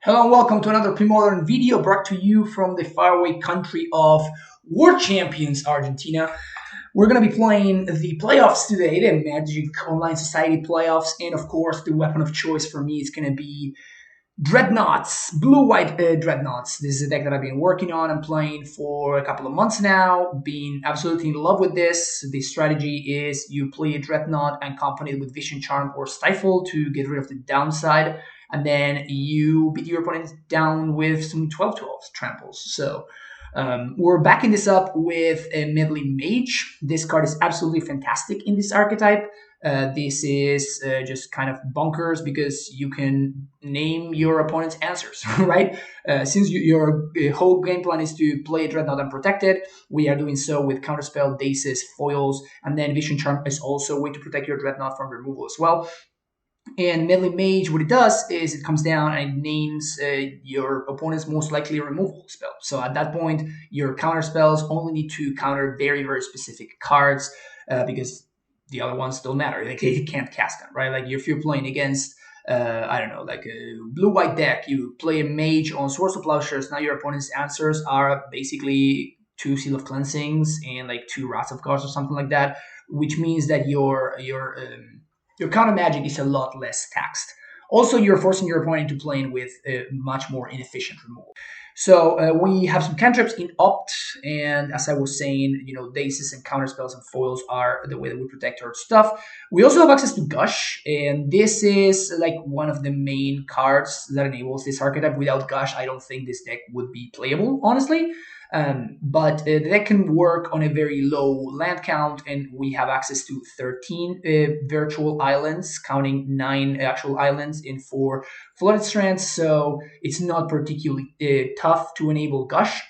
Hello and welcome to another Premodern video brought to you from the faraway country of World Champions, Argentina. We're going to be playing the playoffs today, the Magic Online Society playoffs, and of course, the weapon of choice for me is going to be Dreadnoughts, blue-white Dreadnoughts. This is a deck that I've been working on and playing for a couple of months now, being absolutely in love with this. The strategy is you play a Dreadnought and accompany it with Vision Charm or Stifle to get rid of the downside, and then you beat your opponent down with some 12/12 tramples. So we're backing this up with a Meddling Mage. This card is absolutely fantastic in this archetype. This is just kind of bonkers because you can name your opponent's answers, right? Since your whole game plan is to play Dreadnought unprotected, we are doing so with Counterspell, Daces, Foils, and then Vision Charm is also a way to protect your Dreadnought from removal as well. And Meddling Mage, what it does is it comes down and it names your opponent's most likely removal spell. So at that point, your counter spells only need to counter very, very specific cards because the other ones don't matter. Like, they can't cast them, right? Like if you're playing against, I don't know, like a blue-white deck, you play a mage on Swords to Plowshares. Now your opponent's answers are basically 2 Seal of Cleansings and like 2 Wraths of Gods or something like that, which means that your counter magic is a lot less taxed. Also, you're forcing your opponent to play in with a much more inefficient removal. So we have some cantrips in Opt, and as I was saying, Daces and counterspells and foils are the way that we protect our stuff. We also have access to Gush, and this is like one of the main cards that enables this archetype. Without Gush, I don't think this deck would be playable, honestly. But the deck can work on a very low land count, and we have access to 13 virtual islands, counting 9 actual islands in 4 flooded strands, so it's not particularly tough to enable Gush.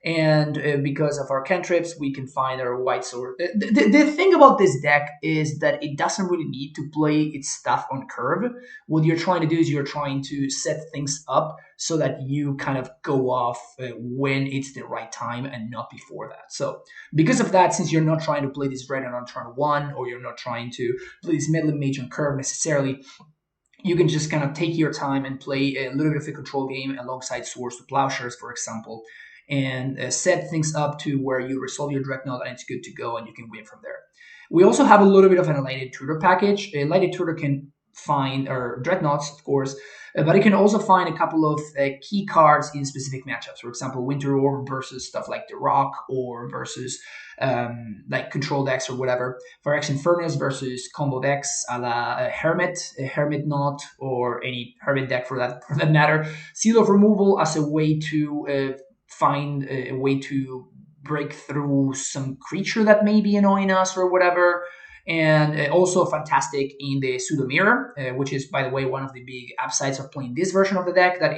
And because of our cantrips, we can find our white sword. The thing about this deck is that it doesn't really need to play its stuff on curve. What you're trying to do is you're trying to set things up so that you kind of go off when it's the right time and not before that. So because of that, since you're not trying to play this Dreadnought on turn 1, or you're not trying to play this Meddling Mage on curve necessarily, you can just kind of take your time and play a little bit of a control game alongside Swords to Plowshares, for example, and set things up to where you resolve your Dreadnought and it's good to go and you can win from there. We also have a little bit of an Enlightened Tutor package. Enlightened Tutor can find, or Dreadnoughts, of course, but it can also find a couple of key cards in specific matchups. For example, Winter Orb versus stuff like The Rock, or versus like Control decks or whatever. Phyrex Infernus versus combo decks a la Hermit, Hermit Knot, or any Hermit deck for that matter. Seal of Removal as a way to find a way to break through some creature that may be annoying us or whatever. And also fantastic in the Pseudo Mirror, which is, by the way, one of the big upsides of playing this version of the deck, that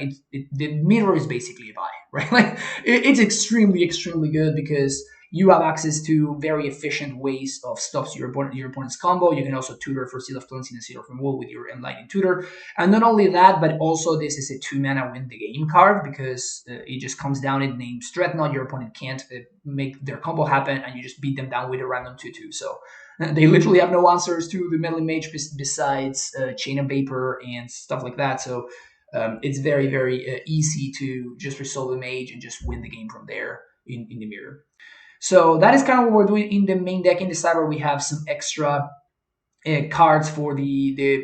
the mirror is basically a buy, right? Like it's extremely, extremely good because you have access to very efficient ways of stops your opponent's combo. You can also tutor for Seal of Cleansing and Seal of Removal with your Enlightened Tutor. And not only that, but also this is a 2-mana win the game card because it just comes down, it names Dreadnought, your opponent can't make their combo happen, and you just beat them down with a random 2/2. So they literally have no answers to the Meddling Mage besides Chain of Vapor and stuff like that. So it's very, very easy to just resolve the Mage and just win the game from there in the mirror. So that is kind of what we're doing in the main deck. In the cyber, we have some extra cards for the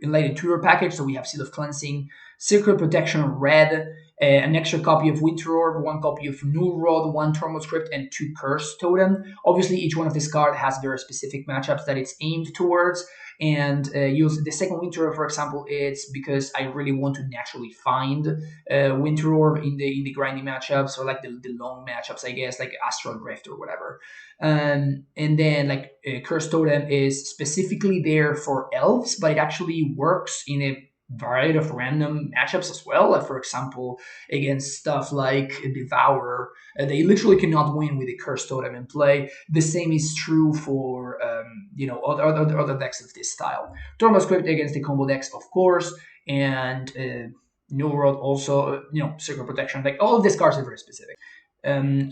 Enlightened Tutor package. So we have Seal of Cleansing, Secret Protection Red, an extra copy of Winter Orb, 1 copy of Null Rod, 1 TMOS Crypt, and 2 Curse Totem. Obviously, each one of these cards has very specific matchups that it's aimed towards. And use the second Winter Orb, for example, it's because I really want to naturally find Winter Orb in the grinding matchups, or like the long matchups, I guess, like Astral Drift or whatever. And then like Curse Totem is specifically there for elves, but it actually works in a variety of random matchups as well. Like, for example, against stuff like Devourer, they literally cannot win with a Curse Totem in play. The same is true for other decks of this style. TMOS Crypt against the combo decks, of course, and New World also, Secret Protection. Like, all of these cards are very specific.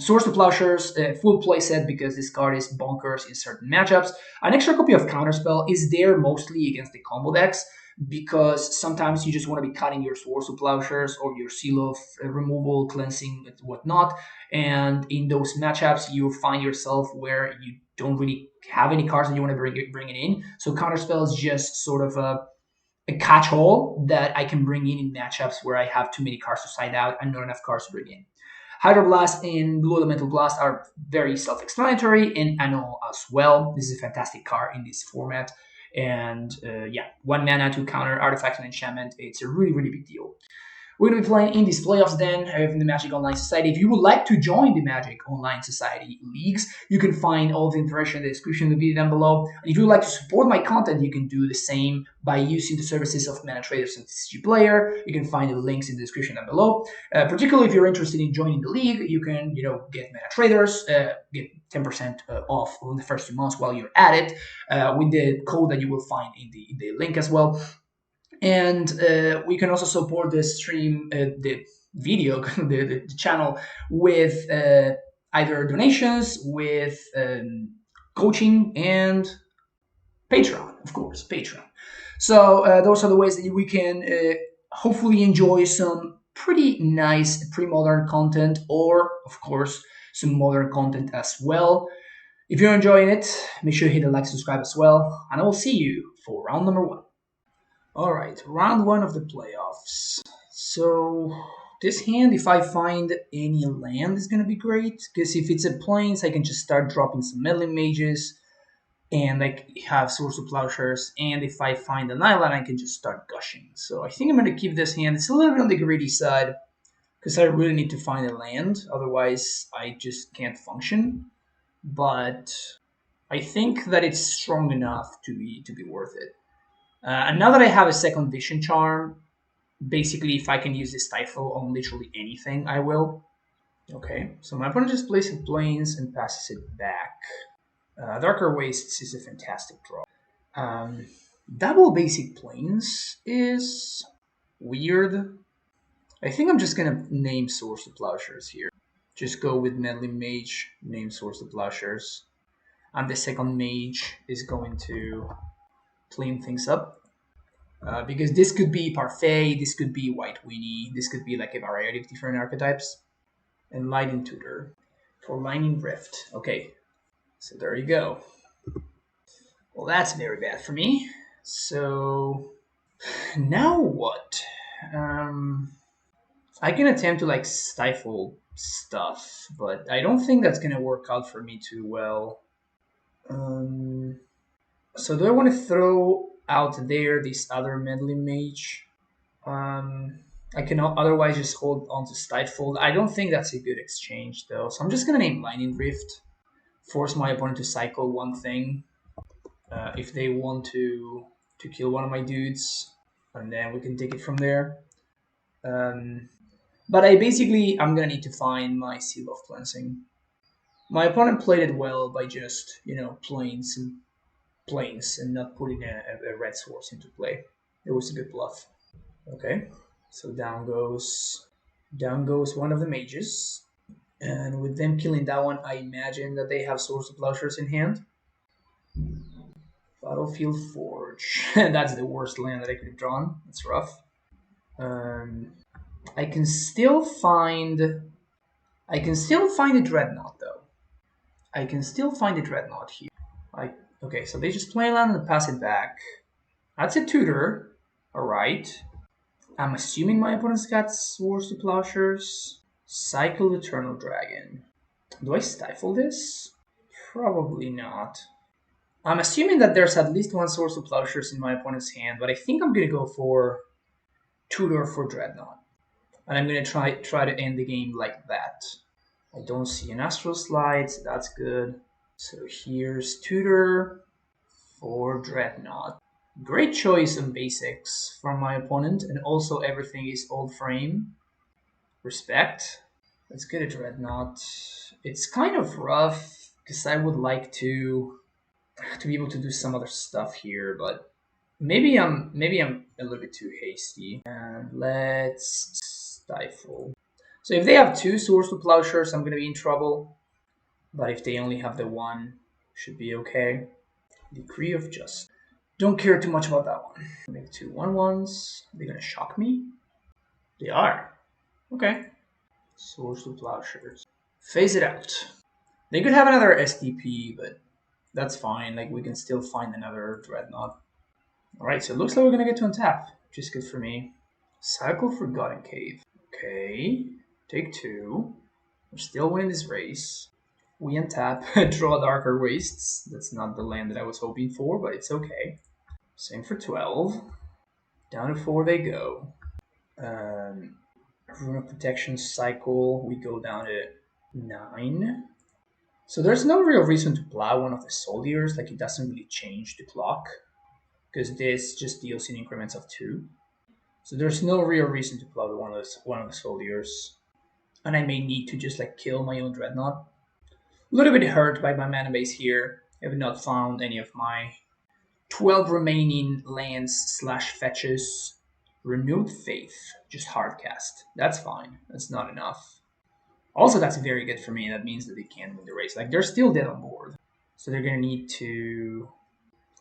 Swords to Plowshares, full playset because this card is bonkers in certain matchups. An extra copy of Counterspell is there mostly against the combo decks, because sometimes you just want to be cutting your Swords to Plowshares or your Seal of Removal, cleansing, and whatnot. And in those matchups, you find yourself where you don't really have any cards that you want to bring it in. So Counterspell is just sort of a catch-all that I can bring in matchups where I have too many cards to side out and not enough cards to bring in. Hydroblast and Blue Elemental Blast are very self-explanatory, and Anno as well. This is a fantastic card in this format. And yeah, 1 mana to counter artifact and enchantment. It's a really, really big deal. We're going to be playing in these playoffs then in the Magic Online Society. If you would like to join the Magic Online Society leagues, you can find all the information in the description of the video down below. And if you would like to support my content, you can do the same by using the services of Mana Traders and TCG Player. You can find the links in the description down below. Particularly if you're interested in joining the league, you can get Mana Traders, get 10% off on the first 2 months while you're at it with the code that you will find in the link as well. And we can also support the stream, the video, the channel with either donations, with coaching, and Patreon, of course, Patreon. So those are the ways that we can hopefully enjoy some pretty nice pre-modern content, or of course some modern content as well. If you're enjoying it, make sure you hit the like, subscribe as well, and I will see you for round number 1. Alright, round 1 of the playoffs. So this hand, if I find any land, is going to be great. Because if it's a Plains, I can just start dropping some Meddling Mages. And I have Swords of Plowshares. And if I find an island, I can just start gushing. So I think I'm going to keep this hand. It's a little bit on the greedy side. Because I really need to find a land. Otherwise, I just can't function. But I think that it's strong enough to be worth it. And now that I have a second Vision Charm, basically if I can use the Stifle on literally anything, I will. Okay, so my opponent just plays it Plains and passes it back. Darker Wastes is a fantastic draw. Double basic Plains is weird. I think I'm just gonna name Swords of Plowshares here. Just go with Meddling Mage, name Swords of Plowshares. And the second Mage is going to clean things up. Because this could be Parfait, this could be White Winnie, this could be like a variety of different archetypes. And Lightning Tutor for Lightning Rift. Okay, so there you go. Well, that's very bad for me. So now what? I can attempt to like stifle stuff, but I don't think that's gonna work out for me too well. So do I want to throw out there this other Meddling Mage? I can otherwise just hold on to Stifle. I don't think that's a good exchange though, so I'm just gonna name Lightning Rift. Force my opponent to cycle one thing if they want to kill one of my dudes, and then we can take it from there. But I'm gonna need to find my Seal of Cleansing. My opponent played it well by just playing some Plains and not putting a red source into play. It was a good bluff. Okay, so down goes one of the mages, and with them killing that one, I imagine that they have Swords of Plowshares in hand. Battlefield Forge. That's the worst land that I could have drawn. That's rough. I can still find a Dreadnought though. I can still find a Dreadnought here. Okay, so they just play land and pass it back. That's a tutor. Alright. I'm assuming my opponent's got Swords to Plowshares. Cycle Eternal Dragon. Do I stifle this? Probably not. I'm assuming that there's at least one Swords to Plowshares in my opponent's hand, but I think I'm gonna go for tutor for Dreadnought. And I'm gonna try to end the game like that. I don't see an Astral Slide, so that's good. So here's tutor for Dreadnought. Great choice on basics from my opponent, and also everything is old frame. Respect. Let's get a Dreadnought. It's kind of rough because I would like to be able to do some other stuff here, but maybe I'm a little bit too hasty. And let's stifle. So if they have 2 Swords to Plowshares, I'm gonna be in trouble. But if they only have the 1, should be okay. Decree of Justice. Don't care too much about that one. Make 2 1/1s. They're gonna shock me. They are. Okay. Source of Plowshares. Phase it out. They could have another STP, but that's fine. Like, we can still find another Dreadnought. Alright, so it looks like we're gonna get to untap, which is good for me. Cycle Forgotten Cave. Okay. Take 2. We're still winning this race. We untap, draw Darker Wastes. That's not the land that I was hoping for, but it's okay. Same for 12. Down to 4 they go. Rune of Protection cycle, we go down to 9. So there's no real reason to plow one of the soldiers, like it doesn't really change the clock, because this just deals in increments of 2. So there's no real reason to plow one of the soldiers. And I may need to just like kill my own Dreadnought. A little bit hurt by my mana base here. I have not found any of my 12 remaining lands / fetches. Renewed Faith, just hard cast. That's fine. That's not enough. Also, that's very good for me. That means that they can't win the race. Like, they're still dead on board. So they're going to need to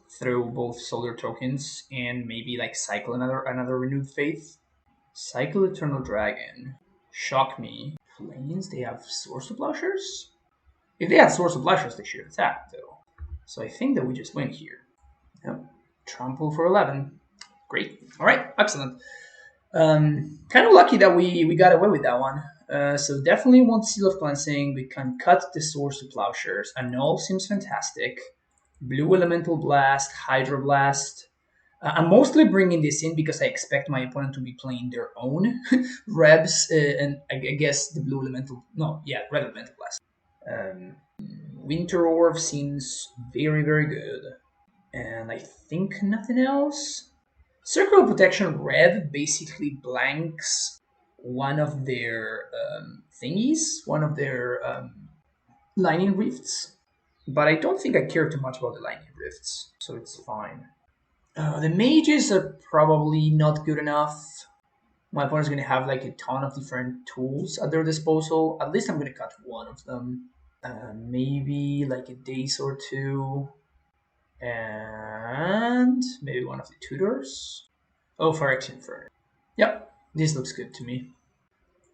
throw both Solar tokens and maybe, like, cycle another Renewed Faith. Cycle Eternal Dragon. Shock me. Plains, they have Source of Plowshares? If they had Source of Plowshares, they should have attacked, though. So I think that we just win here. Yep. Trample for 11. Great. All right. Excellent. Kind of lucky that we got away with that one. So definitely want Seal of Cleansing. We can cut the Source of Plowshares. Annul seems fantastic. Blue Elemental Blast, Hydro Blast. I'm mostly bringing this in because I expect my opponent to be playing their own Rebs, and I guess the Blue Elemental... No, yeah, Red Elemental Blast. Winter Orb seems very, very good. And I think nothing else. Circle of Protection Red basically blanks one of their thingies, one of their Lightning Rifts. But I don't think I care too much about the Lightning Rifts, so it's fine. The mages are probably not good enough. My opponent's going to have like a ton of different tools at their disposal. At least I'm going to cut one of them. Maybe like a Daze or 2. And maybe one of the tutors. Oh, Phyrex Inferno. Yep, this looks good to me.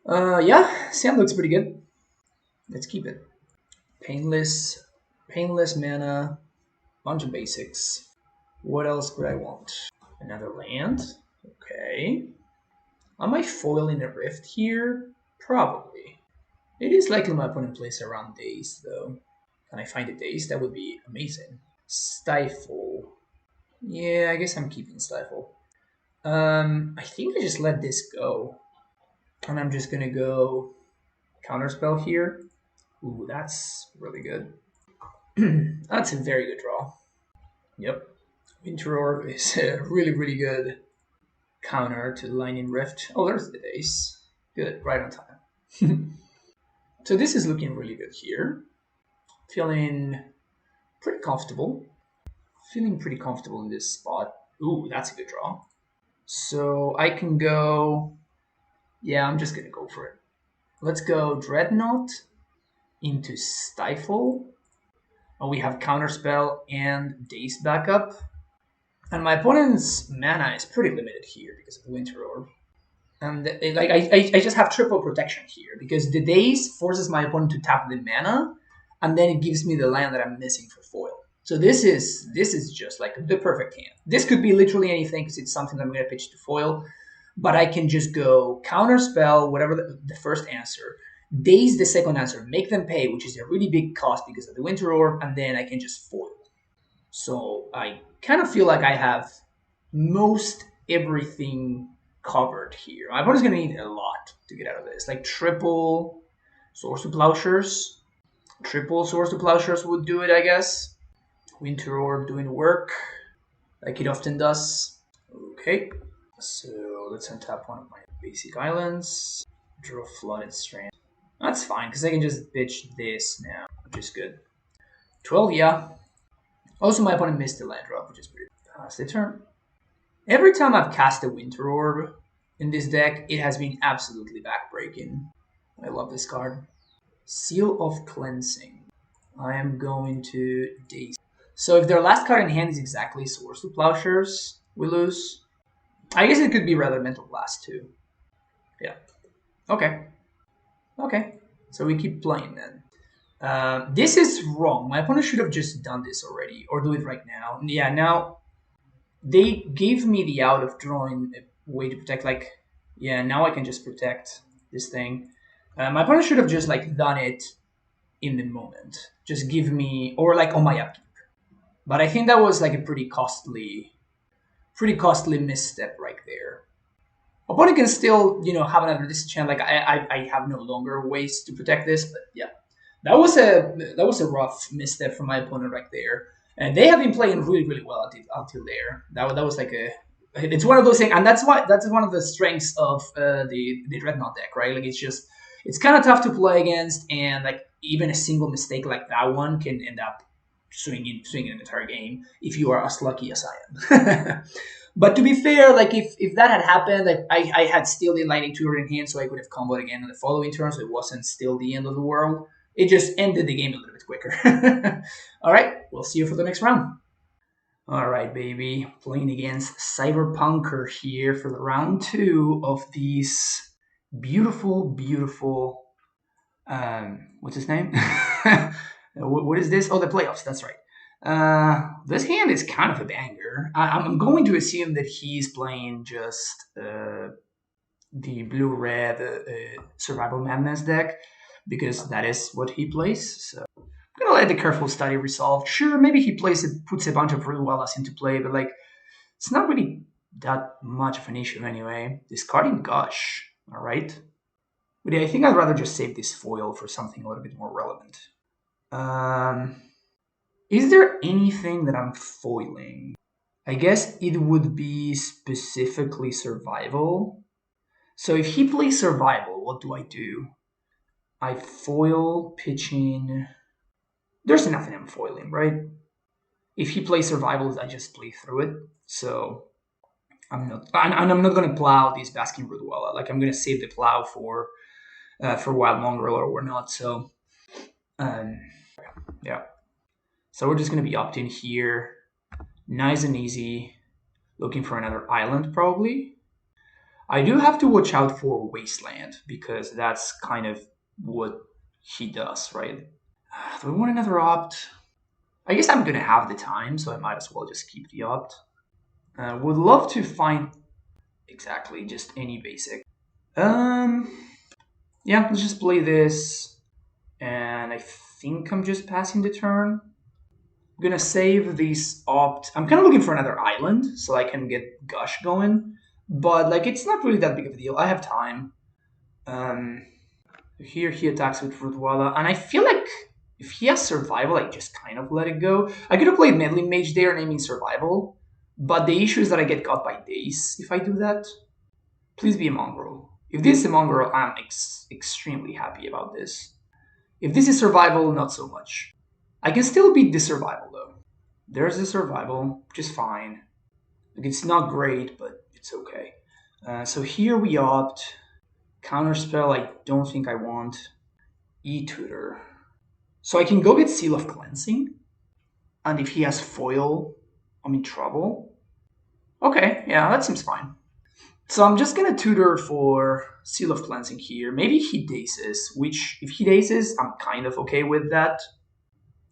Yeah, Sam looks pretty good. Let's keep it. Painless mana, bunch of basics. What else could I want? Another land. Okay. Am I foiling a rift here? Probably. It is likely my opponent plays around Daze, though. Can I find a Daze? That would be amazing. Stifle. Yeah, I guess I'm keeping Stifle. I think I just let this go. And I'm just gonna go Counterspell here. Ooh, that's really good. That's a very good draw. Yep. Winter Orb is a really, really good counter to Lightning Rift. Oh, there's the Daze. Good, right on time. So this is looking really good here. Feeling pretty comfortable. Feeling pretty comfortable in this spot. Ooh, that's a good draw. So I can go... Yeah, I'm just gonna go for it. Let's go Dreadnought into Stifle. Oh, we have Counterspell and Daze backup. And my opponent's mana is pretty limited here because of the Winter Orb. And like I just have triple protection here because the Daze forces my opponent to tap the mana, and then it gives me the land that I'm missing for foil. So this is just like the perfect hand. This could be literally anything because it's something that I'm going to pitch to foil, but I can just go Counterspell, whatever the first answer, Daze the second answer, make them pay, which is a really big cost because of the Winter Orb, and then I can just foil. So I kind of feel like I have most everything covered here. My opponent's going to need a lot to get out of this. Like triple Source of Plowshares. Triple Source of Plowshares would do it, I guess. Winter Orb doing work, like it often does. Okay, so let's untap one of my basic islands. Draw Flooded Strand. That's fine, because I can just bitch this now, which is good. 12, yeah. Also, my opponent missed the land drop, which is pretty good. Pass the turn. Every time I've cast a Winter Orb in this deck, it has been absolutely backbreaking. I love this card. Seal of Cleansing. I am going to Daze. So if their last card in hand is exactly Swords to Plowshares, we lose. I guess it could be rather Mental Blast too. Yeah. Okay. Okay. So we keep playing then. This is wrong. My opponent should have just done this already, or do it right now. Yeah, now they gave me the out of drawing a way to protect. Like, yeah, now I can just protect this thing. My opponent should have just like done it in the moment. Just give me, or like on my upkeep. But I think that was like a pretty costly misstep right there. Opponent can still, have another disenchant. Like I have no longer ways to protect this, but yeah, that was a rough misstep from my opponent right there. And they have been playing really, really well until there. That was like it's one of those things, and that's one of the strengths of the Dreadnought deck, right? Like it's kind of tough to play against, and like even a single mistake like that one can end up swinging an entire game if you are as lucky as I am. But to be fair, like if that had happened, like I had still the Lightning Tutor in hand, so I could have comboed again in the following turn, so it wasn't still the end of the world. It just ended the game a little bit quicker. All right, we'll see you for the next round. All right, baby, playing against Cyberpunker here for the round 2 of these beautiful, beautiful. What's his name? What is this? Oh, the playoffs. That's right. This hand is kind of a banger. I'm going to assume that he's playing just the blue-red Survival Madness deck, because that is what he plays. So I'm gonna let the careful study resolve. Sure, maybe he puts a bunch of Root Wallas into play, but like it's not really that much of an issue anyway. Discarding Gush. All right. But yeah, I think I'd rather just save this foil for something a little bit more relevant. Is there anything that I'm foiling? I guess it would be specifically Survival. So if he plays Survival, what do? I foil pitching. There's nothing I'm foiling, right? If he plays Survival, I just play through it. So I'm not gonna plow these Basking Rootwalla. Like I'm gonna save the plow for Wild Mongrel or whatnot. So yeah. So we're just gonna be opting here, nice and easy, looking for another island probably. I do have to watch out for Wasteland because that's kind of what he does, right? Do we want another opt? I guess I'm gonna have the time, so I might as well just keep the opt. Would love to find exactly just any basic. Yeah, let's just play this, and I think I'm just passing the turn. I'm gonna save this opt. I'm kind of looking for another island so I can get Gush going, but like it's not really that big of a deal. I have time. Here he attacks with Rootwalla, and I feel like if he has Survival, I just kind of let it go. I could have played Meddling Mage there, naming Survival, but the issue is that I get caught by Daze if I do that. Please be a Mongrel. If this is a Mongrel, I'm extremely happy about this. If this is Survival, not so much. I can still beat the Survival though. There's the Survival, which is fine. Like, it's not great, but it's okay. So here we opt. Counterspell, I don't think I want. E-Tutor. So I can go get Seal of Cleansing. And if he has foil, I'm in trouble. Okay, yeah, that seems fine. So I'm just gonna tutor for Seal of Cleansing here. Maybe he dazes, which if he dazes, I'm kind of okay with that.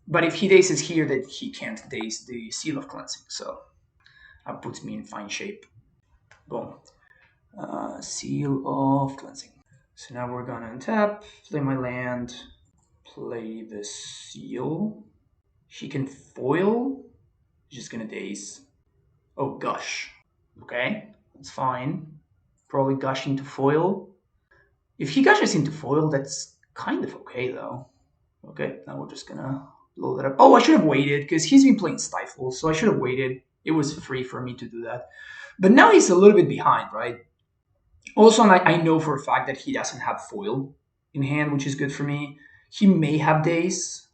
But if he dazes here, then he can't daze the Seal of Cleansing. So that puts me in fine shape. Boom. Seal of Cleansing. So now we're gonna untap, play my land, play the Seal. He can foil. He's just gonna daze. Oh, Gush. Okay, that's fine. Probably Gush into foil. If he gushes into foil, that's kind of okay though. Okay, now we're just gonna load that up. Oh, I should have waited because he's been playing Stifle, so I should have waited. It was free for me to do that. But now he's a little bit behind, right? Also, I know for a fact that he doesn't have foil in hand, which is good for me. He may have Daze,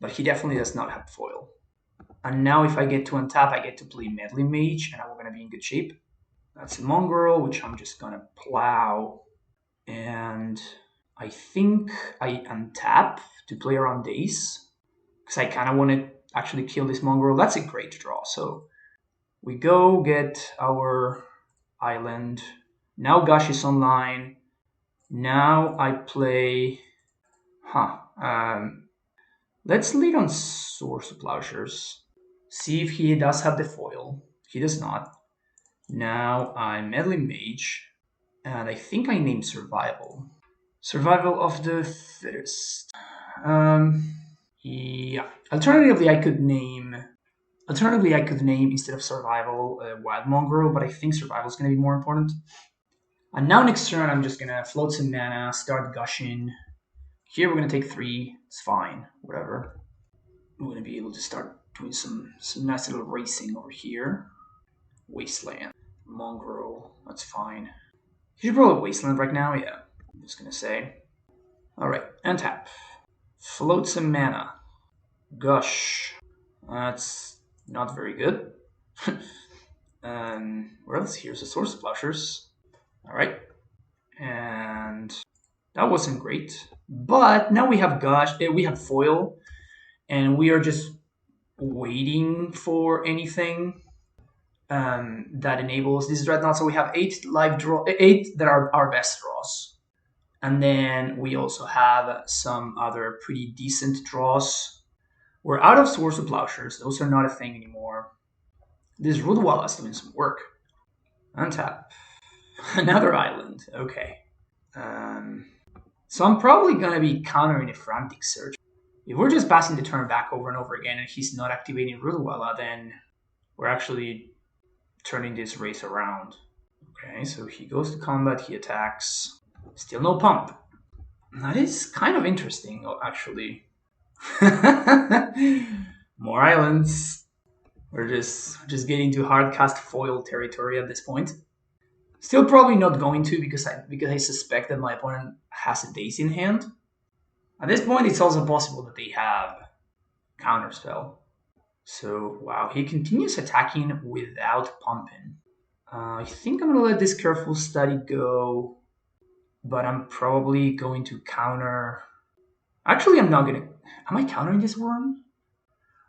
but he definitely does not have foil. And now if I get to untap, I get to play Meddling Mage, and I'm going to be in good shape. That's a Mongrel, which I'm just going to plow. And I think I untap to play around Daze, because I kind of want to... actually kill this mongrel. That's a great draw. So we go get our island. Now Gush is online. Now I play... let's lead on Source of Plowshares. See if he does have the foil. He does not. Now I Meddling Mage. And I think I named Survival. Survival of the Fittest. Yeah. Alternatively, I could name instead of Survival Wild Mongrel, but I think Survival is going to be more important. And now next turn, I'm just going to float some mana, start gushing. Here we're going to take 3. It's fine. Whatever. We're going to be able to start doing some nice little racing over here. Wasteland. Mongrel. That's fine. You should roll a Wasteland right now. Yeah. I'm just going to say. Alright. Untap. Float some mana. Gush. That's not very good. Where else? Here's a Source of Plowshares. Alright. And that wasn't great. But now we have Gush. We have Foil. And we are just waiting for anything that enables this Dreadnought. So we have 8 that are our best draws. And then we also have some other pretty decent draws. We're out of Source of Plowshares. Those are not a thing anymore. This Rudwalla is doing some work. Untap. Another island. Okay. So I'm probably going to be countering a Frantic Search. If we're just passing the turn back over and over again and he's not activating Rudwalla, then we're actually turning this race around. Okay, so he goes to combat, he attacks. Still no pump. That is kind of interesting, actually. More islands. We're just getting to hard cast foil territory at this point. Still probably not going to because I suspect that my opponent has a Daisy in hand. At this point, it's also possible that they have Counterspell. So, wow, he continues attacking without pumping. I think I'm going to let this Careful Study go, but I'm probably going to counter... Actually, I'm not going to... Am I countering this worm?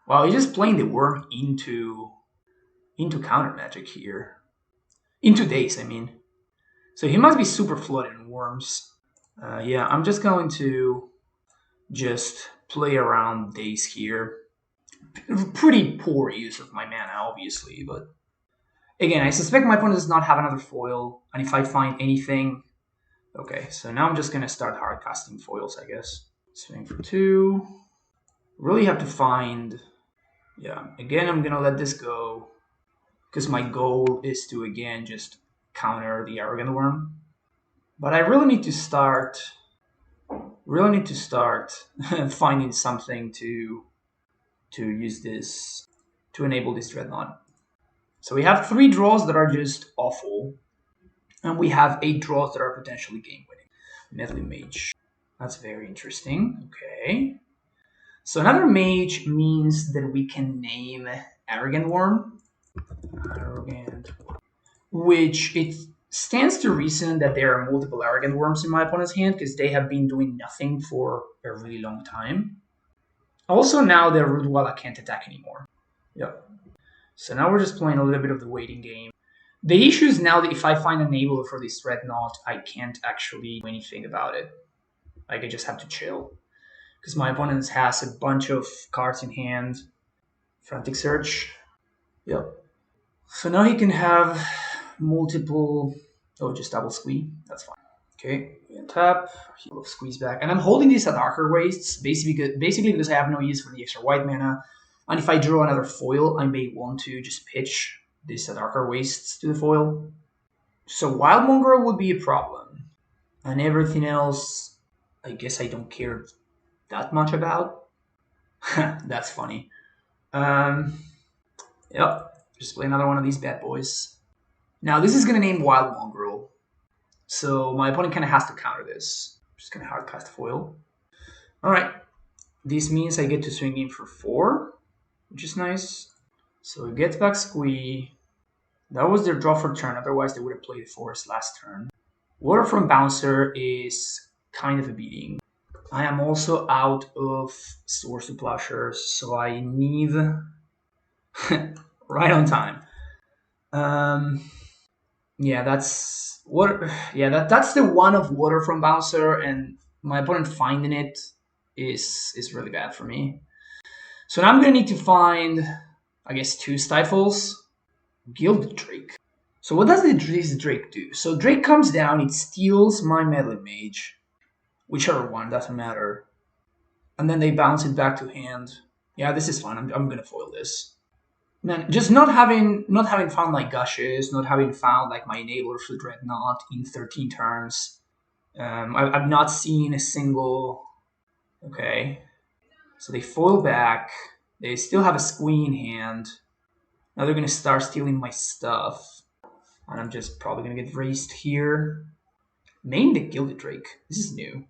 Wow, he's just playing the worm into counter magic here. Into Daze, I mean. So he must be super flooded in worms. Yeah, I'm just going to just play around Daze here. Pretty poor use of my mana, obviously, but... Again, I suspect my opponent does not have another foil, and if I find anything... Okay, so now I'm just going to start hard casting foils, I guess. Swing for 2. Really have to find... Yeah, again, I'm going to let this go, because my goal is to, again, just counter the Arrogant Worm. But I really need to start finding something to use this, to enable this Dreadnought. So we have 3 draws that are just awful, and we have 8 draws that are potentially game-winning. Meddling Mage. That's very interesting. Okay. So another Mage means that we can name Arrogant Worm. Arrogant Worm. Which it stands to reason that there are multiple Arrogant Worms in my opponent's hand because they have been doing nothing for a really long time. Also, now the Rudwalla can't attack anymore. Yep. So now we're just playing a little bit of the waiting game. The issue is now that if I find an enabler for this Dreadnought, I can't actually do anything about it. Like, I just have to chill. Because my opponent has a bunch of cards in hand. Frantic Search. Yep. So now he can have multiple... Oh, just double squeeze. That's fine. Okay, tap. He'll squeeze back. And I'm holding this at Darker Wastes, basically because I have no use for the extra white mana. And if I draw another foil, I may want to just pitch this at Darker Wastes to the foil. So Wild Mongrel would be a problem. And everything else, I guess I don't care that much about. That's funny. Yep, just play another one of these bad boys. Now this is going to name Wild Mongrel. So my opponent kind of has to counter this. I'm just going to hard cast foil. Alright, this means I get to swing in for 4, which is nice. So it gets back Squee. That was their draw for turn, otherwise they would have played Forest last turn. Waterfront Bouncer is kind of a beating. I am also out of Swords to Plowshares, so I need right on time. Yeah, that's what. Yeah, that's the one of Water from Bouncer, and my opponent finding it is really bad for me. So now I'm gonna need to find, I guess, two Stifles. Gilded Drake. So what does this Drake do? So Drake comes down, it steals my Meddling Mage, whichever one, doesn't matter. And then they bounce it back to hand. Yeah, this is fine. I'm gonna foil this. Man, just not having found like Gushes, not having found like my enablers for Dreadnought in 13 turns. I've not seen a single. Okay, so they foil back. They still have a Squee in hand. Now they're gonna start stealing my stuff. And I'm just probably gonna get raised here. Main the Gilded Drake. This is new.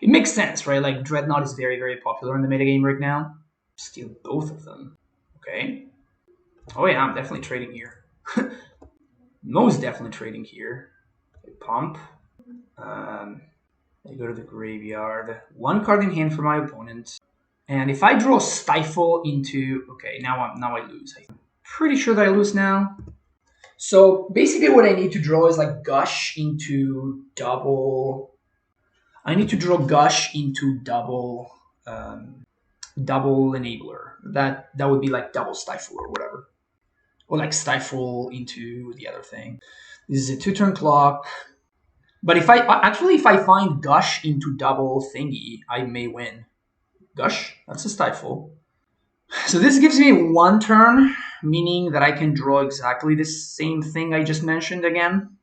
It makes sense, right? Like Dreadnought is very, very popular in the metagame right now. Steal both of them. Okay. Oh yeah, I'm definitely trading here. Most definitely trading here. Okay, pump. I go to the graveyard. One card in hand for my opponent. And if I draw Stifle into... Okay, now I lose. I'm pretty sure that I lose now. So basically what I need to draw is like Gush into double... I need to draw Gush into double enabler. That would be like double Stifle or whatever. Or like Stifle into the other thing. This is a 2-turn clock. But if I find Gush into double thingy, I may win. Gush, that's a Stifle. So this gives me 1 turn, meaning that I can draw exactly the same thing I just mentioned again.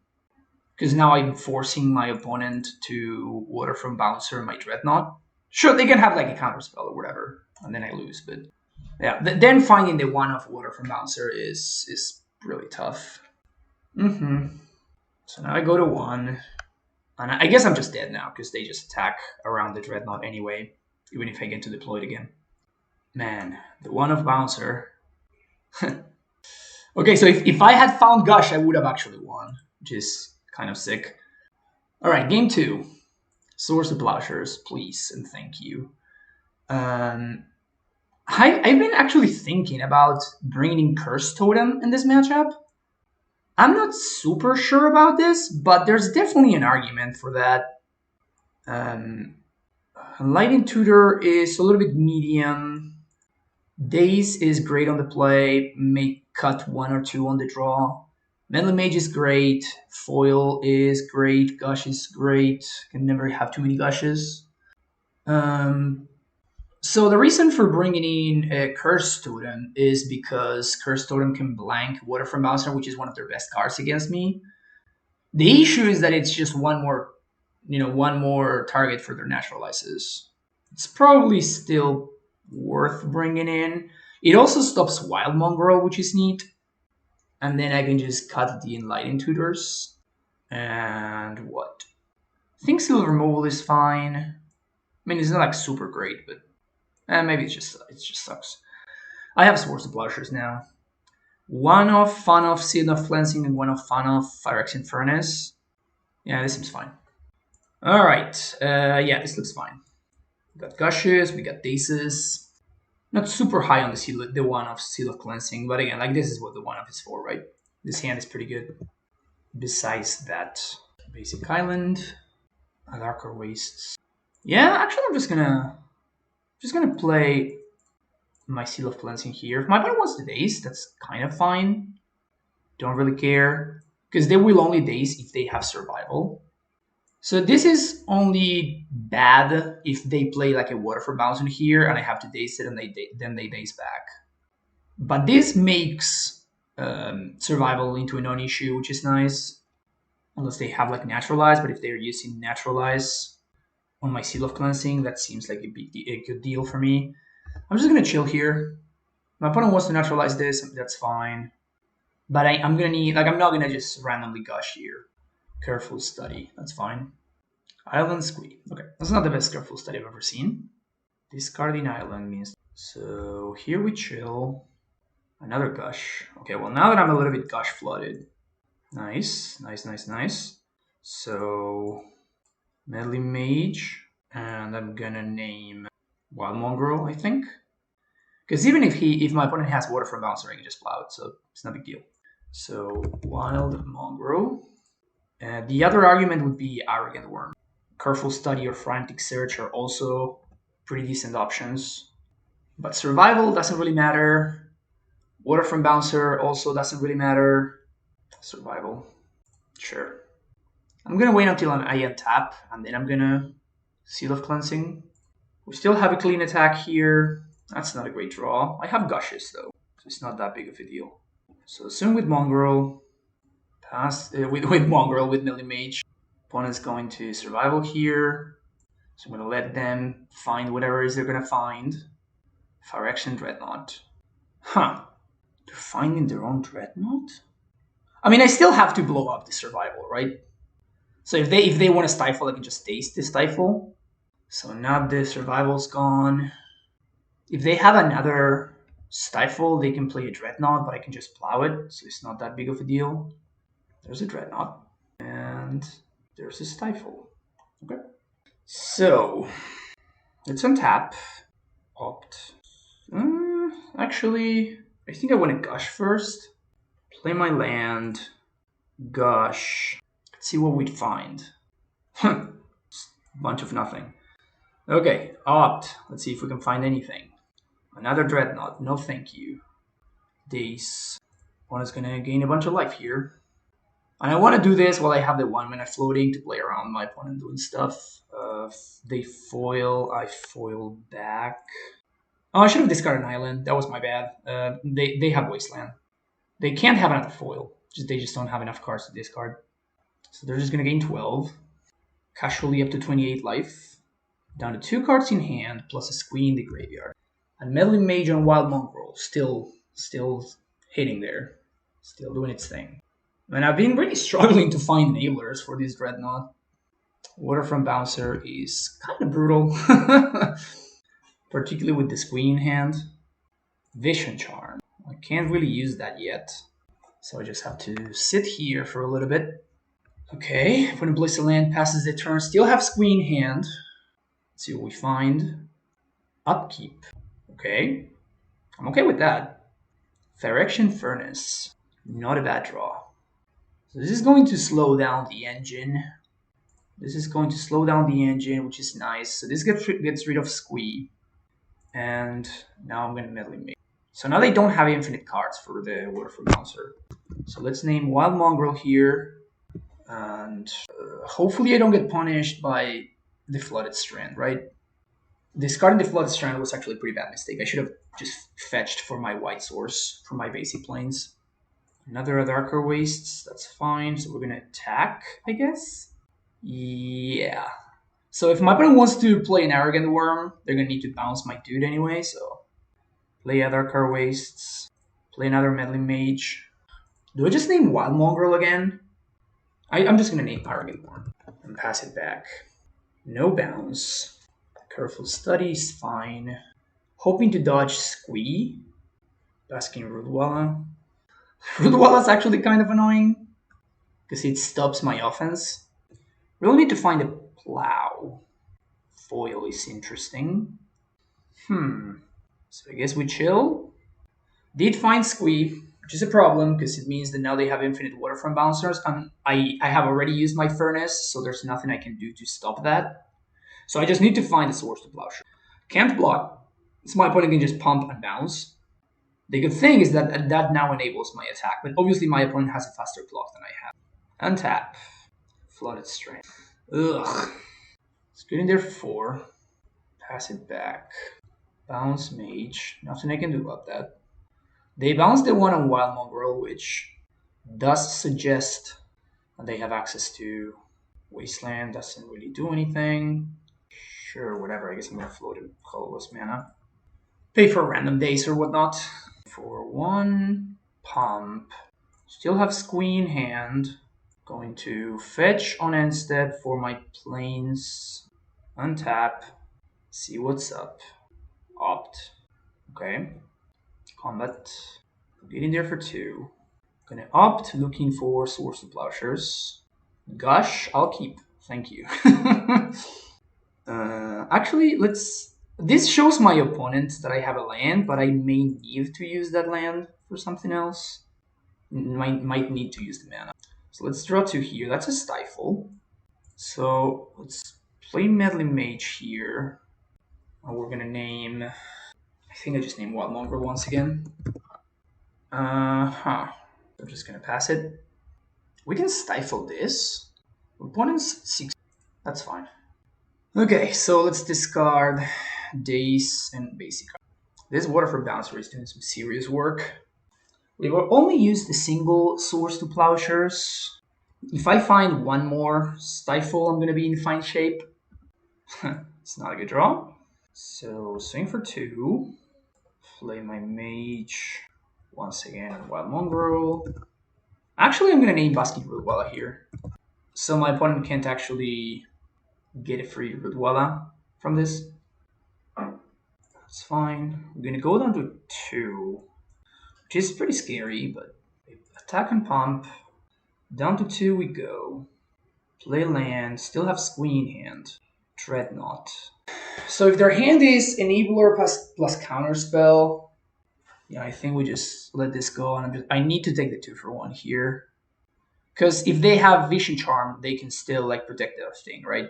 Because now I'm forcing my opponent to Water from Bouncer my Dreadnought. Sure, they can have like a counterspell or whatever, and then I lose. But yeah, then finding the 1-off Water from Bouncer is really tough. So now I go to 1. And I guess I'm just dead now, because they just attack around the Dreadnought anyway, even if I get to deploy it again. Man, the 1-off Bouncer. Okay, so if I had found Gush, I would have actually won, which is kind of sick. Alright, game 2. Swords to Plowshares, please, and thank you. I've been actually thinking about bringing Curse Totem in this matchup. I'm not super sure about this, but there's definitely an argument for that. Lightning Tutor is a little bit medium. Daze is great on the play, may cut 1 or 2 on the draw. Meddling Mage is great, Foil is great, Gush is great, can never have too many Gushes. So the reason for bringing in a Curse Totem is because Curse Totem can blank Water from Bouncer, which is one of their best cards against me. The issue is that it's just one more target for their naturalizes. It's probably still worth bringing in. It also stops Wild Mongrel, which is neat. And then I can just cut the Enlightening Tutors. And what? I think Silver Mole is fine. I mean, it's not like super great, but maybe it just sucks. I have Swords to Plowshares now. 1-off, Fun-off, Seal-off Cleansing, and 1-off, Fun-off, Phyrexian Furnace. Yeah, this seems fine. Alright, yeah, this looks fine. We got Gushes, we got Daces. Not super high on the 1-off Seal of Cleansing, but again, like this is what the 1-off is for, right? This hand is pretty good. Besides that, Basic Island, Darker Wastes. Yeah, actually I'm just gonna play my Seal of Cleansing here. If my opponent wants to Daze, that's kind of fine. Don't really care, because they will only Daze if they have Survival. So this is only bad if they play like a Water for Bounce in here and I have to Daze it and then they Daze back. But this makes Survival into a non-issue, which is nice. Unless they have like Naturalize, but if they're using Naturalize on my Seal of Cleansing, that seems like a good deal for me. I'm just gonna chill here. My opponent wants to Naturalize this, that's fine. But I'm gonna need, like I'm not gonna just randomly Gush here. Careful Study, that's fine. Island Squee. Okay, that's not the best Careful Study I've ever seen. Discarding Island means... So here we chill. Another Gush. Okay, well now that I'm a little bit Gush flooded. Nice, nice, nice, nice. So... Meddling Mage. And I'm gonna name Wild Mongrel, I think. Because even if my opponent has Waterfront Bouncer, I can just plow it, so it's not a big deal. So Wild Mongrel. The other argument would be Arrogant Worm. Careful Study or Frantic Search are also pretty decent options. But Survival doesn't really matter. Waterfront Bouncer also doesn't really matter. Survival. Sure. I'm gonna wait until I untap, and then I'm gonna Seal of Cleansing. We still have a clean attack here. That's not a great draw. I have Gushes though, so it's not that big of a deal. So assume with Mongrel, pass with Mongrel with Millie Mage. Opponent's going to Survival here, so I'm gonna let them find whatever it is they're gonna find. Phyrexian Dreadnought. Huh? They're finding their own Dreadnought? I mean, I still have to blow up the Survival, right? So if they want to Stifle, I can just taste the Stifle. So now the Survival's gone. If they have another Stifle, they can play a Dreadnought, but I can just plow it, so it's not that big of a deal. There's a Dreadnought, and there's a Stifle. Okay. So let's untap. Opt. Actually, I think I want to Gush first. Play my land. Gush. Let's see what we'd find. Bunch of nothing. Okay, Opt. Let's see if we can find anything. Another Dreadnought. No thank you. Dace. One is gonna gain a bunch of life here. And I want to do this while I have the 1 mana floating to play around my opponent doing stuff. They foil. I foil back. Oh, I should have discarded an island. That was my bad. They have Wasteland. They can't have another foil. They just don't have enough cards to discard. So they're just gonna gain 12. Casually up to 28 life. Down to 2 cards in hand, plus a Squee in the graveyard. And Meddling Mage on Wild Mongrel, still hitting there. Still doing its thing. And I've been really struggling to find enablers for this Dreadnought. Waterfront Bouncer is kind of brutal. Particularly with the Squee in hand. Vision Charm. I can't really use that yet. So I just have to sit here for a little bit. Okay, opponent plays a land, passes the turn, still have Squee in hand. Let's see what we find. Upkeep. Okay, I'm okay with that. Phyrexian Furnace. Not a bad draw. So this is going to slow down the engine. This is going to slow down the engine, which is nice. So this gets rid of Squee. And now I'm going to Meddling Mage. So now they don't have infinite cards for the Waterfront Bouncer. So let's name Wild Mongrel here. And hopefully I don't get punished by the Flooded Strand, right? Discarding the Flooded Strand was actually a pretty bad mistake. I should have just fetched for my white source from my basic planes. Another Darker Wastes, that's fine. So we're going to attack, I guess? Yeah. So if my opponent wants to play an Arrogant Worm, they're going to need to bounce my dude anyway, so... Play other Darker Wastes. Play another Meddling Mage. Do I just name Wild Mongrel again? I'm just going to name Arrogant Worm and pass it back. No bounce. Careful Study is fine. Hoping to dodge Squee. Basking Rudwalla. Rudwalla's actually kind of annoying because it stops my offense. We'll need to find a plow. Foil is interesting. So I guess we chill. Did find Squee, which is a problem because it means that now they have infinite Waterfront Bouncers, and I have already used my Furnace, so there's nothing I can do to stop that. So I just need to find a source to Plowshare. Can't block, so my opponent can just pump and bounce. The good thing is that that now enables my attack, but obviously my opponent has a faster clock than I have. Untap. Flooded Strand. Ugh. Let's get in there for 4. Pass it back. Bounce Mage. Nothing I can do about that. They bounce the one on Wild Mongrel, which does suggest that they have access to Wasteland. Doesn't really do anything. Sure, whatever. I guess I'm going to float in colorless mana. Pay for random days or whatnot. For 1, pump. Still have Squee in hand. Going to fetch on end step for my planes. Untap. See what's up. Opt. Okay. Combat. Get in there for 2. Gonna opt, looking for source of Plowshares. Gush, I'll keep. Thank you. Actually, this shows my opponent that I have a land, but I may need to use that land for something else. Might need to use the mana. So let's draw 2 here. That's a Stifle. So let's play Meddling Mage here. And we're gonna name... I think I just named Wild Mongrel once again. I'm just gonna pass it. We can Stifle this. Opponent's 6. That's fine. Okay, so let's discard Daze and Basic. This Waterford Bouncer is doing some serious work. We will only use the single Source to Plowshares. If I find one more Stifle, I'm gonna be in fine shape. It's not a good draw. So swing for 2. Play my Mage. Once again, Wild Mongrel. Actually, I'm gonna name Basket Rootwalla here. So my opponent can't actually get a free Rootwalla from this. That's fine. I'm gonna go down to 2, which is pretty scary, but attack and pump. Down to 2 we go. Play land, still have Squee in hand. Dreadnought. So if their hand is Enabler plus Counterspell, yeah, I think we just let this go, and I need to take the 2-for-1 here. Because if they have Vision Charm, they can still like protect their thing, right?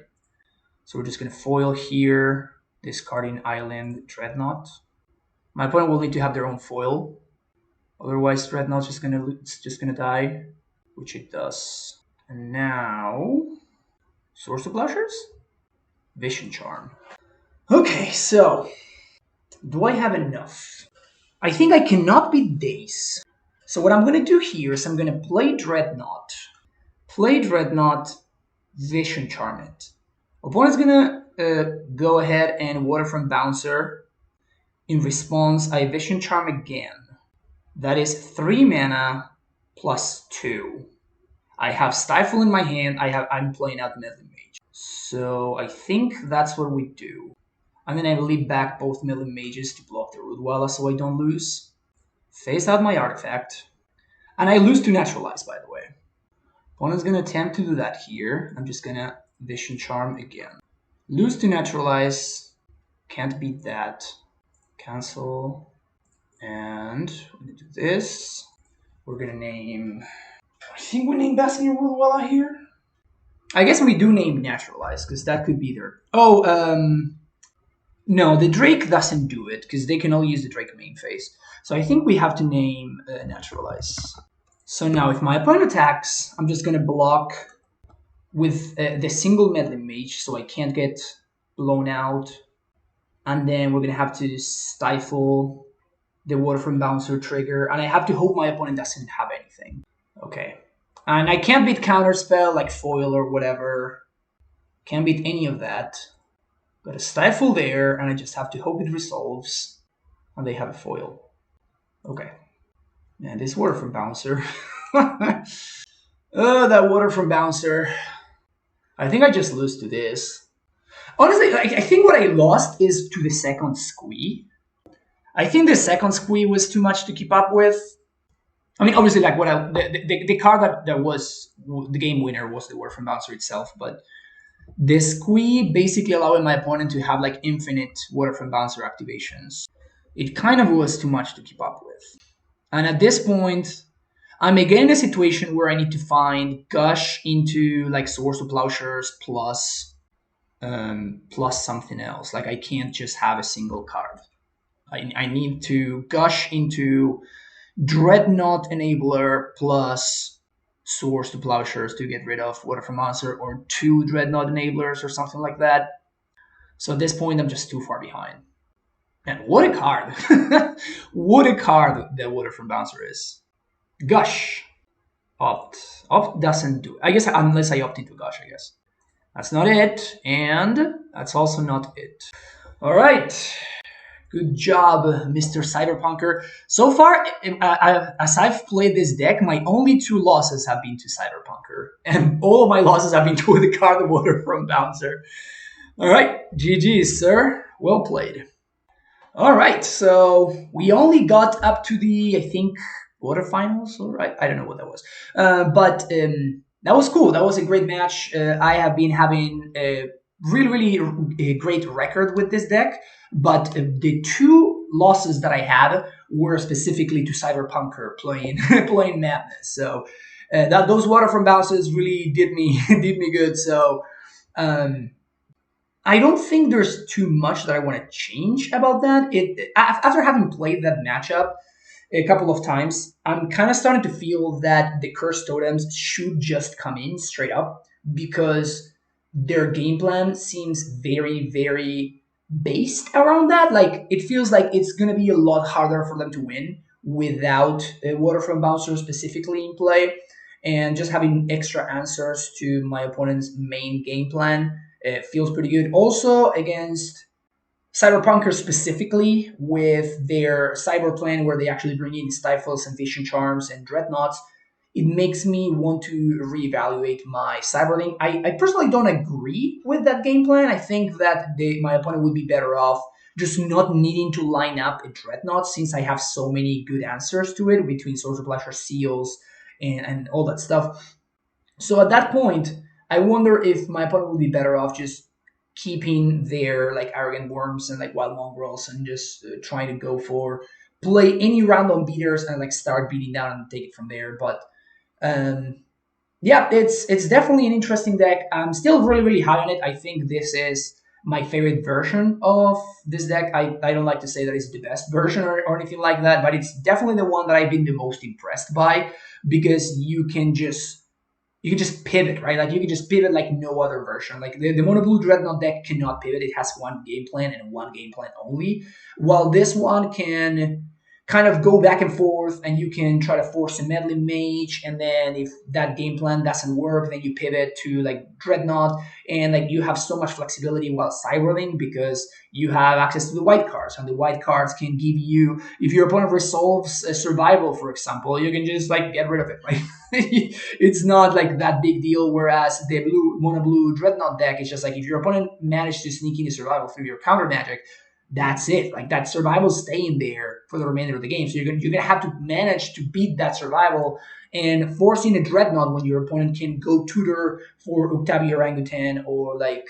So we're just gonna foil here, discarding Island Dreadnought. My opponent will need to have their own foil, otherwise Dreadnought's just gonna die, which it does. And now, Source of Plowshares, Vision Charm. Okay, so do I have enough? I think I cannot beat Daze. So what I'm gonna do here is I'm gonna play Dreadnought, Vision Charm it. Opponent's gonna go ahead and Waterfront Bouncer. In response, I Vision Charm again. That is 3 mana plus 2. I have Stifle in my hand. I'm playing out Meddling Mage. So I think that's what we do. And then I leave back both Meddling Mages to block the Rootwalla so I don't lose. Face out my artifact. And I lose to Naturalize, by the way. Opponent's gonna attempt to do that here. I'm just gonna Vision Charm again. Lose to Naturalize. Can't beat that. Cancel. And we're gonna do this. We're gonna name... I think we name Basking Rootwalla here. I guess we do name Naturalize, because that could be their... No, the Drake doesn't do it, because they can only use the Drake main phase. So I think we have to name Naturalize. So now if my opponent attacks, I'm just going to block with the single Meddling Mage, so I can't get blown out. And then we're going to have to Stifle the Waterfront Bouncer trigger, and I have to hope my opponent doesn't have anything. Okay. And I can't beat Counterspell, like Foil or whatever. Can't beat any of that. Got a Stifle there, and I just have to hope it resolves. And they have a foil. Okay. Man, this Waterfront Bouncer. That Waterfront Bouncer. I think I just lose to this. Honestly, I think what I lost is to the second Squee. I think the second Squee was too much to keep up with. I mean, obviously, like the card that was the game winner was the Waterfront Bouncer itself, but the Squee basically allowing my opponent to have like infinite Waterfront Bouncer activations. It kind of was too much to keep up with. And at this point, I'm again in a situation where I need to find Gush into like Source of Plowshares plus something else. Like I can't just have a single card. I need to Gush into Dreadnought Enabler plus Source to Plowshares to get rid of Waterfront Monster, or 2 Dreadnought Enablers or something like that. So at this point, I'm just too far behind. And what a card! What a card that Waterfront Bouncer is. Gush. Opt. Opt doesn't do it. I guess unless I opt into Gush, I guess. That's not it. And that's also not it. All right. Good job, Mr. Cyberpunker. So far, as I've played this deck, my only 2 losses have been to Cyberpunker. And all of my losses have been to the card Waterfront Bouncer. All right. GG's, sir. Well played. All right. So we only got up to the, I think, quarterfinals. All right. I don't know what that was. But that was cool. That was a great match. I have been having really a great record with this deck, but the two losses that I had were specifically to Cyberpunker playing playing Madness. So that those waterfront bounces really did me did me good. So um, I don't think there's too much that I want to change about that. After having played that matchup a couple of times, I'm kind of starting to feel that the cursed totems should just come in straight up because their game plan seems very based around that. Like it feels like it's gonna be a lot harder for them to win without a Waterfront Bouncer specifically in play, and just having extra answers to my opponent's main game plan feels pretty good. Also against Cyberpunkers specifically with their cyber plan where they actually bring in stifles and vision charms and dreadnoughts, it makes me want to reevaluate my cyberlink. I personally don't agree with that game plan. I think that my opponent would be better off just not needing to line up a dreadnought since I have so many good answers to it between Sorcerer Pleasure seals and all that stuff. So at that point, I wonder if my opponent would be better off just keeping their like arrogant worms and like wild mongrels and just trying to go for play any random beaters and like start beating down and take it from there. But um, yeah, it's definitely an interesting deck. I'm still really high on it. I think this is my favorite version of this deck. I don't like to say that it's the best version or anything like that, but it's definitely the one that I've been the most impressed by because you can just pivot, right? Like you can just pivot like no other version. Like the Mono Blue Dreadnought deck cannot pivot. It has one game plan and one game plan only. While this one can kind of go back and forth and you can try to force a meddling mage, and then if that game plan doesn't work, then you pivot to like Dreadnought, and like you have so much flexibility while cyberling because you have access to the white cards, and the white cards can give you, if your opponent resolves a survival, for example, you can just like get rid of it, right? It's not like that big deal. Whereas the mono blue Dreadnought deck is just like if your opponent managed to sneak in a survival through your counter magic, that's it. Like that survival's staying there for the remainder of the game. So you're gonna have to manage to beat that survival, and forcing a Dreadnought when your opponent can go tutor for Octavia Orangutan or like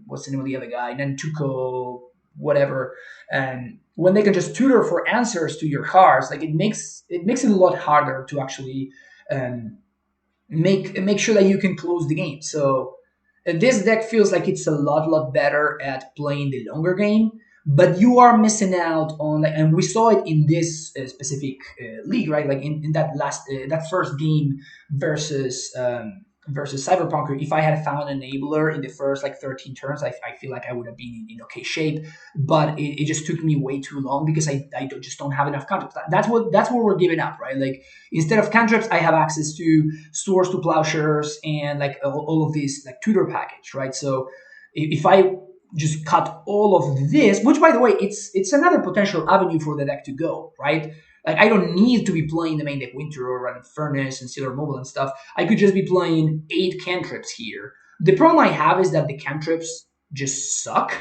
what's the name of the other guy, Nantuko, whatever. And when they can just tutor for answers to your cards, like it makes it a lot harder to actually um, make sure that you can close the game. So this deck feels like it's a lot better at playing the longer game, but you are missing out on like, and we saw it in this specific league, right? Like in that last that first game versus versus Cyberpunker. If I had found an enabler in the first like 13 turns, I feel like I would have been in okay shape, but it just took me way too long because just don't have enough cantrips. That's what we're giving up, right? Like instead of cantrips, I have access to Swords to Plowshares and like all of these like tutor package, right? So if I just cut all of this, which by the way, it's another potential avenue for the deck to go, right? Like I don't need to be playing the main deck Winter or running Furnace and Sealer Mobile and stuff. I could just be playing 8 cantrips here. The problem I have is that the cantrips just suck.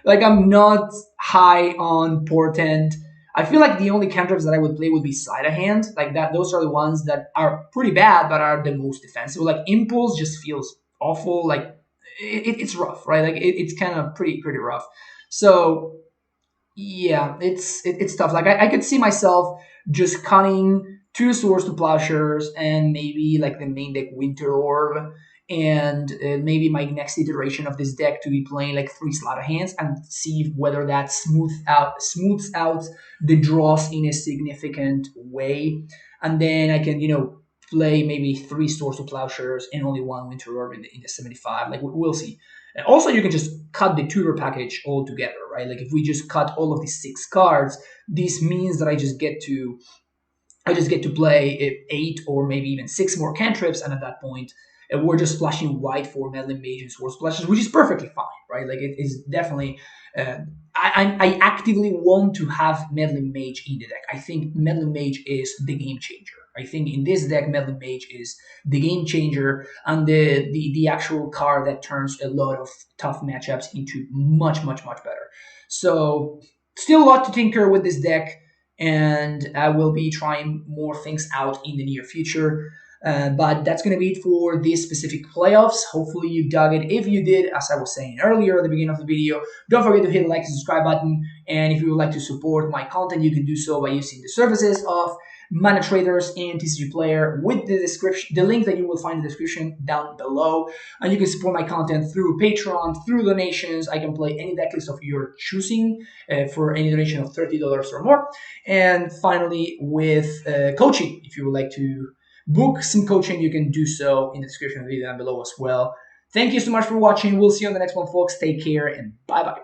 Like I'm not high on Portent. I feel like the only cantrips that I would play would be Sleight of Hand. Like that, those are the ones that are pretty bad but are the most defensive. Like Impulse just feels awful. Like it's rough, right? Like it's kind of pretty rough. So yeah, it's tough. Like I could see myself just cutting 2 Swords to Plowshares and maybe like the main deck Winter Orb, and maybe my next iteration of this deck to be playing like 3 Sleight of Hands and see whether that smooths out the draws in a significant way, and then I can play maybe 3 Swords to Plowshares and only 1 Winter Orb in the 75. Like we'll see. And also, you can just cut the tutor package altogether, right? Like if we just cut all of these 6 cards, this means that I just get to play 8 or maybe even 6 more cantrips, and at that point, we're just splashing white for Meddling Mage and Sword Splashes, which is perfectly fine, right? Like it is definitely. I actively want to have Meddling Mage in the deck. I think Meddling Mage is the game changer. I think in this deck, Meddling Mage is the game changer and the actual card that turns a lot of tough matchups into much better. So still a lot to tinker with this deck, and I will be trying more things out in the near future. But that's going to be it for this specific playoffs. Hopefully you dug it. If you did, as I was saying earlier at the beginning of the video, don't forget to hit the like and subscribe button. And if you would like to support my content, you can do so by using the services of Mana Traders and TCG Player with the description, the link that you will find in the description down below. And you can support my content through Patreon, through donations. I can play any decklist of your choosing for any donation of $30 or more. And finally, with coaching, if you would like to book some coaching, you can do so in the description of the video down below as well. Thank you so much for watching. We'll see you on the next one, folks. Take care and bye-bye.